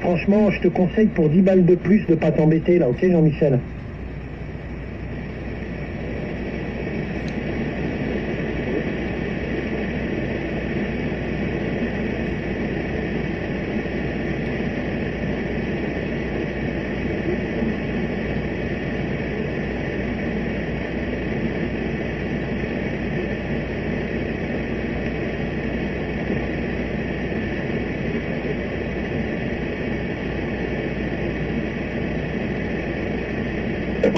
franchement, je te conseille pour 10 balles de plus de pas t'embêter là, ok Jean-Michel?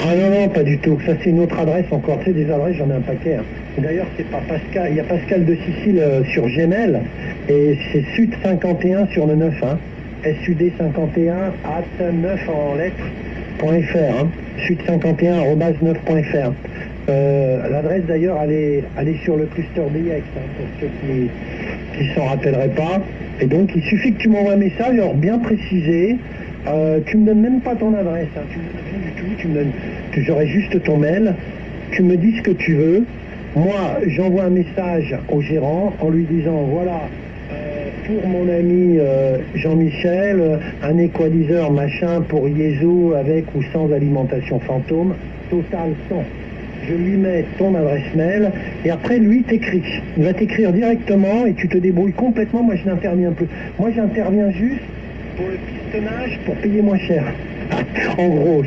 Ah non, non, pas du tout. Ça, c'est une autre adresse encore. Tu sais, des adresses, j'en ai un paquet. Hein. D'ailleurs, c'est pas Pascal. Il y a Pascal de Sicile sur Gmail et c'est Sud51 sur le 9. Hein. SUD51 @9 en lettres.fr. Hein. Sud51 @9.fr. L'adresse d'ailleurs, elle est sur le cluster BX, hein, pour ceux qui s'en rappelleraient pas. Et donc, il suffit que tu m'envoies un message, alors bien précisé. Tu me donnes même pas ton adresse, hein. Tu me donnes rien du tout, tu me donnes, j'aurai juste ton mail, tu me dis ce que tu veux, moi j'envoie un message au gérant en lui disant voilà, pour mon ami Jean-Michel, un équaliseur machin pour Yezo avec ou sans alimentation fantôme, total 100. Je lui mets ton adresse mail et après lui t'écrit. Il va t'écrire directement et tu te débrouilles complètement, moi je n'interviens plus. Moi j'interviens juste pour le pistonnage, pour payer moins cher. En gros,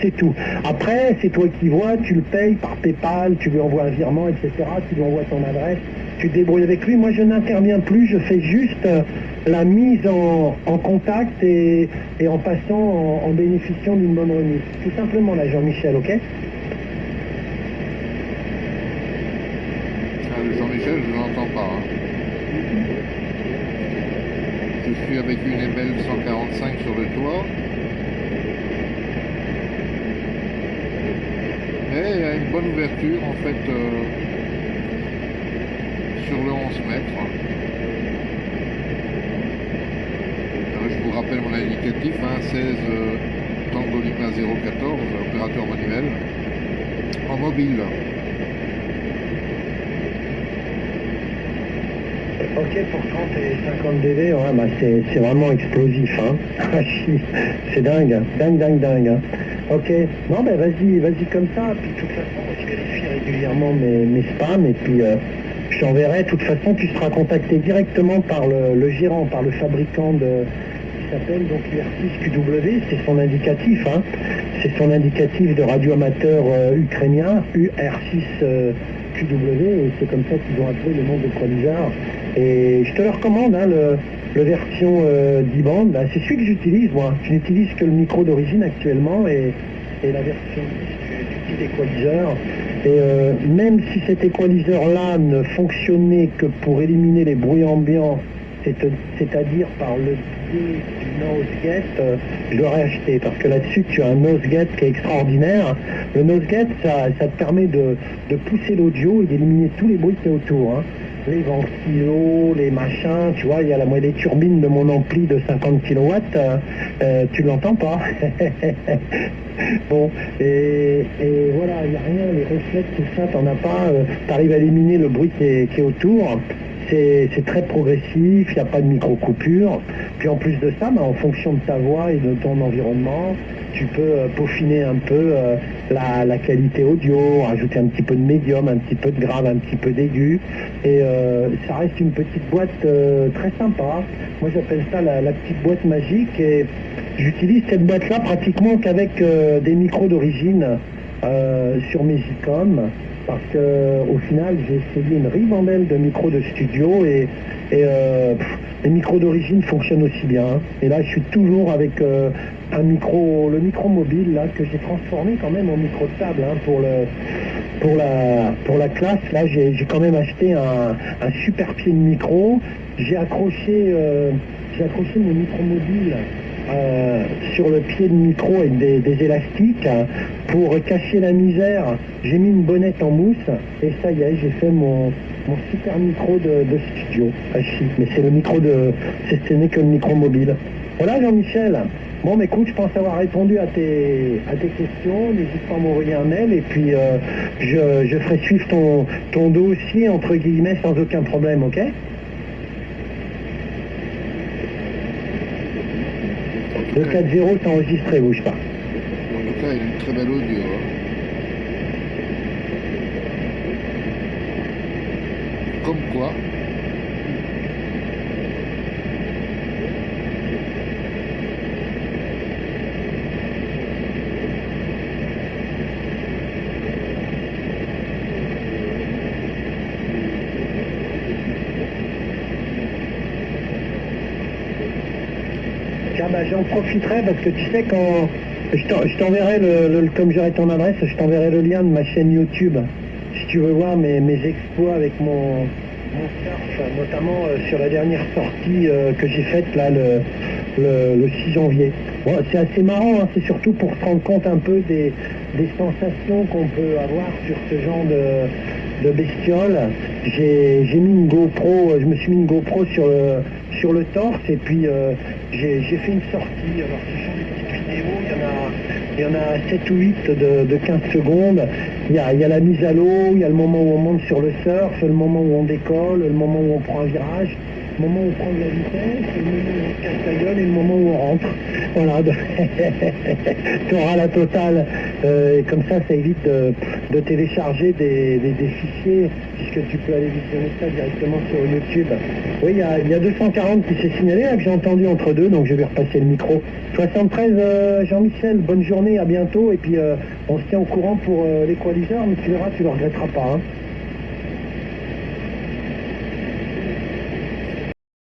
c'est tout. Après, c'est toi qui vois, tu le payes par PayPal, tu lui envoies un virement, etc. Tu lui envoies ton adresse, tu te débrouilles avec lui. Moi, je n'interviens plus, je fais juste la mise en contact et en passant, en bénéficiant d'une bonne remise. Tout simplement, là, Jean-Michel, ok? Jean-Michel, je ne l'entends pas. Hein. Je suis avec une Ebel 145 sur le toit. Mais il y a une bonne ouverture en fait sur le 11 mètres. Alors, je vous rappelle mon indicatif, hein, 16 Tango Lima 014, opérateur manuel, en mobile. Ok, pour 30 et 50 dB, ouais, bah c'est vraiment explosif, hein. C'est dingue, dingue. Hein. Ok, non, ben vas-y comme ça, puis de toute façon, je vérifie régulièrement mes spams, et puis je t'enverrai, de toute façon, tu seras contacté directement par le gérant, par le fabricant qui s'appelle donc UR6QW, c'est son indicatif, hein. C'est son indicatif de radioamateur ukrainien, UR6QW, et c'est comme ça qu'ils ont appelé le nom de d'équaliseur. Et je te le recommande, hein, le version 10 bandes, bah, c'est celui que j'utilise moi. Je n'utilise que le micro d'origine actuellement et la version 10 du petit équaliseur. Et même si cet équaliseur-là ne fonctionnait que pour éliminer les bruits ambiants, c'est-à-dire par le biais du nose gate, je l'aurais acheté parce que là-dessus tu as un nose gate qui est extraordinaire. Le nose gate, ça te permet de pousser l'audio et d'éliminer tous les bruits qui est autour. Hein. Les ventilos, les machins, tu vois, il y a la moitié des turbines de mon ampli de 50 kW, tu l'entends pas. Bon, et voilà, il n'y a rien, les reflets, tout ça, t'en as pas, t'arrives à éliminer le bruit qui est autour. C'est très progressif, il n'y a pas de micro-coupure. Puis en plus de ça, bah, en fonction de ta voix et de ton environnement, tu peux peaufiner un peu la qualité audio, rajouter un petit peu de médium, un petit peu de grave, un petit peu d'aigu. Et ça reste une petite boîte très sympa. Moi j'appelle ça la petite boîte magique. Et j'utilise cette boîte-là pratiquement qu'avec des micros d'origine sur mes ICOM. Parce qu'au final, j'ai essayé une ribambelle de micros de studio et les micros d'origine fonctionnent aussi bien. Hein. Et là, je suis toujours avec le micro mobile là que j'ai transformé quand même en micro de table hein, pour la classe. Là, j'ai quand même acheté un super pied de micro. J'ai accroché mes micros mobiles sur le pied de micro avec des élastiques pour cacher la misère. J'ai mis une bonnette en mousse et ça y est, j'ai fait mon super micro de studio. Mais c'est le micro ce n'est que le micro mobile. Voilà Jean-Michel. Bon, mais écoute, je pense avoir répondu à tes questions. N'hésite pas à m'envoyer un mail et puis je ferai suivre ton dossier entre guillemets sans aucun problème, ok? Le 4-0, c'est enregistré, bouge pas. En tout cas, il a une très belle audio. Hein. Comme quoi. Tiens, bah, j'en profiterai parce que tu sais, quand je t'enverrai comme j'aurai ton adresse, je t'enverrai le lien de ma chaîne YouTube. Si tu veux voir mes exploits avec mon surf, notamment sur la dernière sortie que j'ai faite là le 6 janvier. Bon, c'est assez marrant, hein, c'est surtout pour se rendre compte un peu des sensations qu'on peut avoir sur ce genre de bestiole. J'ai mis une GoPro, je me suis mis une GoPro sur le torse et puis j'ai fait une sortie. Alors ce sont des petites vidéos, il y en a 7 ou 8 de 15 secondes. Il y a la mise à l'eau, il y a le moment où on monte sur le surf, le moment où on décolle, le moment où on prend un virage, le moment où on prend de la vitesse, le moment où on casse la gueule et le moment où on rentre. Voilà, tu auras la totale. Et comme ça évite de télécharger des fichiers, puisque tu peux aller visionner ça directement sur YouTube. Oui, il y a 240 qui s'est signalé, là, que j'ai entendu entre deux, donc je vais repasser le micro. 73, Jean-Michel, bonne journée, à bientôt, et puis on se tient au courant pour l'équaliseur, mais tu verras, tu le regretteras pas. Hein.